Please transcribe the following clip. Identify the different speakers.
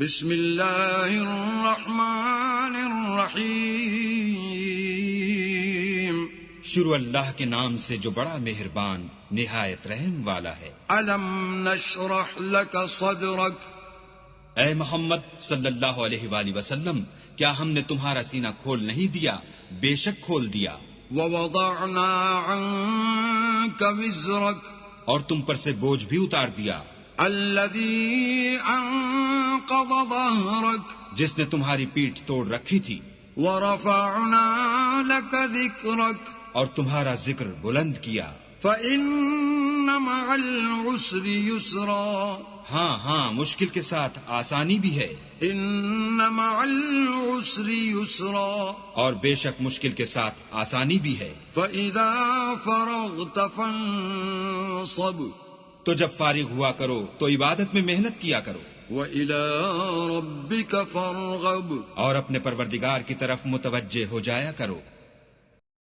Speaker 1: بسم اللہ الرحمن الرحیم،
Speaker 2: شروع اللہ کے نام سے جو بڑا مہربان نہایت رحم والا ہے۔
Speaker 1: الم نشرح لک صدرک،
Speaker 2: اے محمد صلی اللہ علیہ وآلہ وسلم، کیا ہم نے تمہارا سینہ کھول نہیں دیا؟ بے شک کھول دیا۔
Speaker 1: ووضعنا عنک وزرک،
Speaker 2: اور تم پر سے بوجھ بھی اتار دیا،
Speaker 1: الذی انقض ظہرک،
Speaker 2: جس نے تمہاری پیٹھ توڑ رکھی تھی۔
Speaker 1: ورفعنا لک ذکرک،
Speaker 2: اور تمہارا ذکر بلند کیا۔
Speaker 1: فإن مع العسر یسرا،
Speaker 2: ہاں مشکل کے ساتھ آسانی بھی ہے۔
Speaker 1: ان مع العسر یسرا،
Speaker 2: اور بے شک مشکل کے ساتھ آسانی بھی ہے۔
Speaker 1: فإذا فرغت فانصب،
Speaker 2: تو جب فارغ ہوا کرو تو عبادت میں محنت کیا کرو،
Speaker 1: وإلى ربك فارغب،
Speaker 2: اور اپنے پروردگار کی طرف متوجہ ہو جایا کرو۔